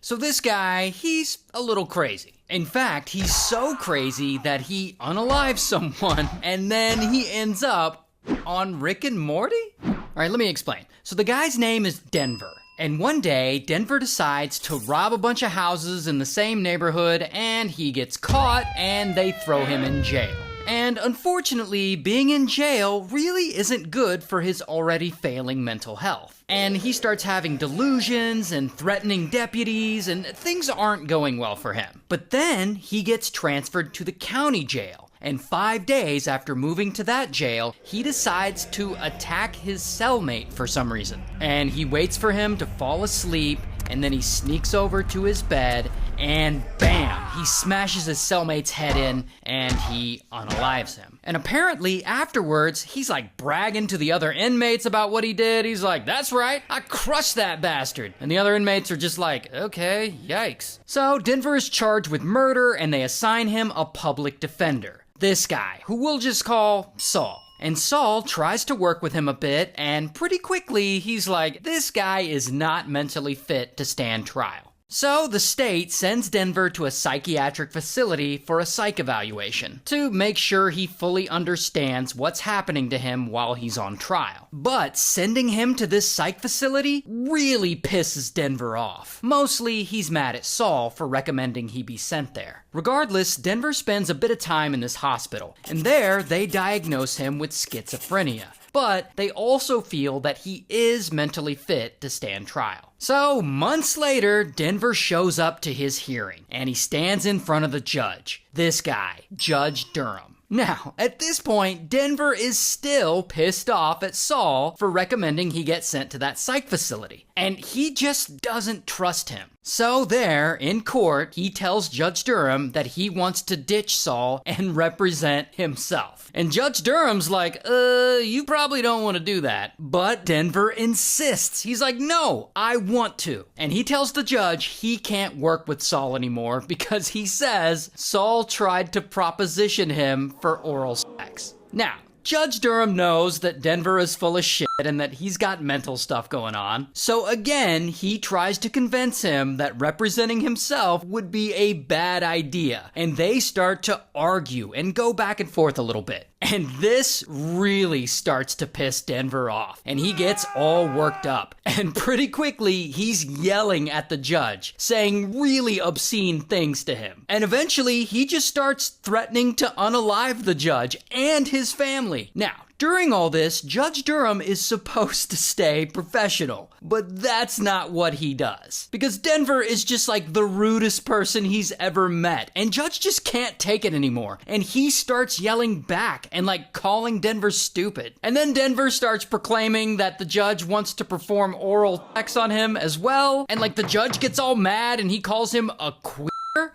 So this guy, he's a little crazy. In fact, he's so crazy that he unalives someone and then he ends up on Rick and Morty? All right, let me explain. So the guy's name is Denver. And one day, Denver decides to rob a bunch of houses in the same neighborhood and he gets caught and they throw him in jail. And unfortunately, being in jail really isn't good for his already failing mental health. And he starts having delusions and threatening deputies, and things aren't going well for him. But then he gets transferred to the county jail. And 5 days after moving to that jail, he decides to attack his cellmate for some reason. And he waits for him to fall asleep, and then he sneaks over to his bed, and bam! He smashes his cellmate's head in, and he unalives him. And apparently, afterwards, he's like bragging to the other inmates about what he did. He's like, that's right, I crushed that bastard. And the other inmates are just like, okay, yikes. So Denver is charged with murder, and they assign him a public defender. This guy, who we'll just call Saul. And Saul tries to work with him a bit, and pretty quickly he's like, this guy is not mentally fit to stand trial. So the state sends Denver to a psychiatric facility for a psych evaluation to make sure he fully understands what's happening to him while he's on trial. But sending him to this psych facility really pisses Denver off. Mostly he's mad at Saul for recommending he be sent there. Regardless, Denver spends a bit of time in this hospital, and there they diagnose him with schizophrenia. But they also feel that he is mentally fit to stand trial. So, months later, Denver shows up to his hearing, and he stands in front of the judge. This guy, Judge Durham. Now, at this point, Denver is still pissed off at Saul for recommending he get sent to that psych facility. And he just doesn't trust him. So there, in court, he tells Judge Durham that he wants to ditch Saul and represent himself. And Judge Durham's like, you probably don't want to do that. But Denver insists. He's like, no, I want to. And he tells the judge he can't work with Saul anymore because he says Saul tried to proposition him for oral sex. Now, Judge Durham knows that Denver is full of shit and that he's got mental stuff going on. So again, he tries to convince him that representing himself would be a bad idea. And they start to argue and go back and forth a little bit. And this really starts to piss Denver off. And he gets all worked up. And pretty quickly, he's yelling at the judge, saying really obscene things to him. And eventually, he just starts threatening to unalive the judge and his family. Now, during all this, Judge Durham is supposed to stay professional, but that's not what he does. Because Denver is just like the rudest person he's ever met, and Judge just can't take it anymore. And he starts yelling back and like calling Denver stupid. And then Denver starts proclaiming that the judge wants to perform oral sex on him as well. And like the judge gets all mad and he calls him a queer,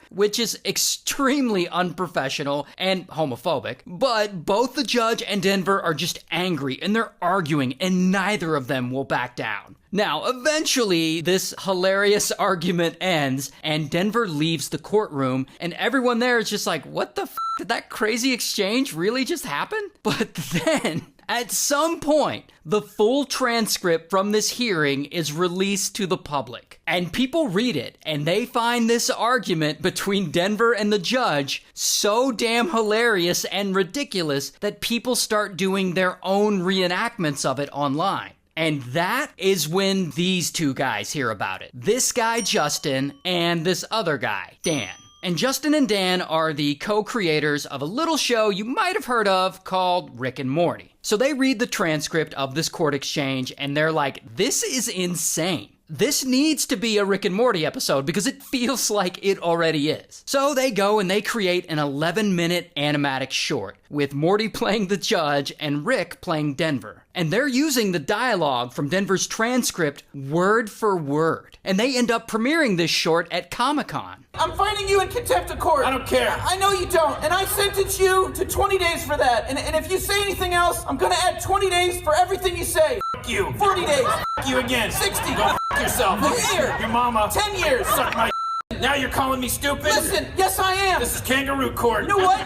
which is extremely unprofessional and homophobic. But both the judge and Denver are just angry and they're arguing and neither of them will back down. Now, eventually, this hilarious argument ends and Denver leaves the courtroom and everyone there is just like, what the f***? Did that crazy exchange really just happen? But then, at some point, the full transcript from this hearing is released to the public. And people read it, and they find this argument between Denver and the judge so damn hilarious and ridiculous that people start doing their own reenactments of it online. And that is when these two guys hear about it. This guy, Justin, and this other guy, Dan. And Justin and Dan are the co-creators of a little show you might have heard of called Rick and Morty. So they read the transcript of this court exchange and they're like, this is insane. This needs to be a Rick and Morty episode because it feels like it already is. So they go and they create an 11-minute animatic short with Morty playing the judge and Rick playing Denver. And they're using the dialogue from Denver's transcript word for word. And they end up premiering this short at Comic-Con. I'm finding you in contempt of court. I don't care. I know you don't. And I sentence you to 20 days for that. And if you say anything else, I'm gonna add 20 days for everything you say. F*** you. 40 days. F*** you again. 60. Go f*** yourself. A year. Your mama. 10 years. Suck my Now you're calling me stupid? Listen, yes I am. This is kangaroo court. You know what? You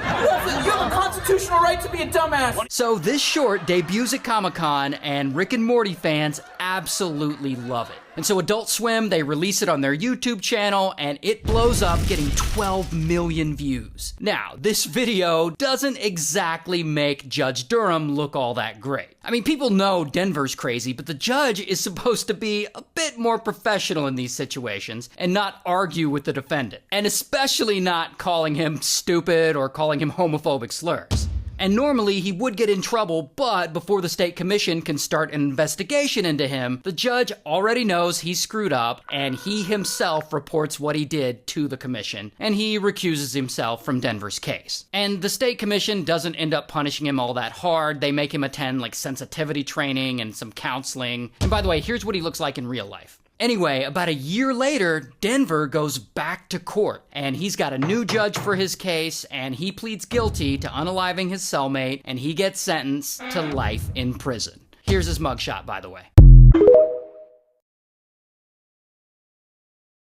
have a constitutional right to be a dumbass. So this short debuts at Comic-Con and Rick and Morty fans absolutely love it. And so Adult Swim, they release it on their YouTube channel, and it blows up, getting 12 million views. Now, this video doesn't exactly make Judge Durham look all that great. I mean, people know Denver's crazy, but the judge is supposed to be a bit more professional in these situations and not argue with the defendant, and especially not calling him stupid or calling him homophobic slurs. And normally he would get in trouble, but before the state commission can start an investigation into him, the judge already knows he's screwed up, and he himself reports what he did to the commission, and he recuses himself from Denver's case. And the state commission doesn't end up punishing him all that hard. They make him attend like sensitivity training and some counseling. And by the way, here's what he looks like in real life. Anyway, about a year later, Denver goes back to court, and he's got a new judge for his case, and he pleads guilty to unaliving his cellmate, and he gets sentenced to life in prison. Here's his mugshot, by the way.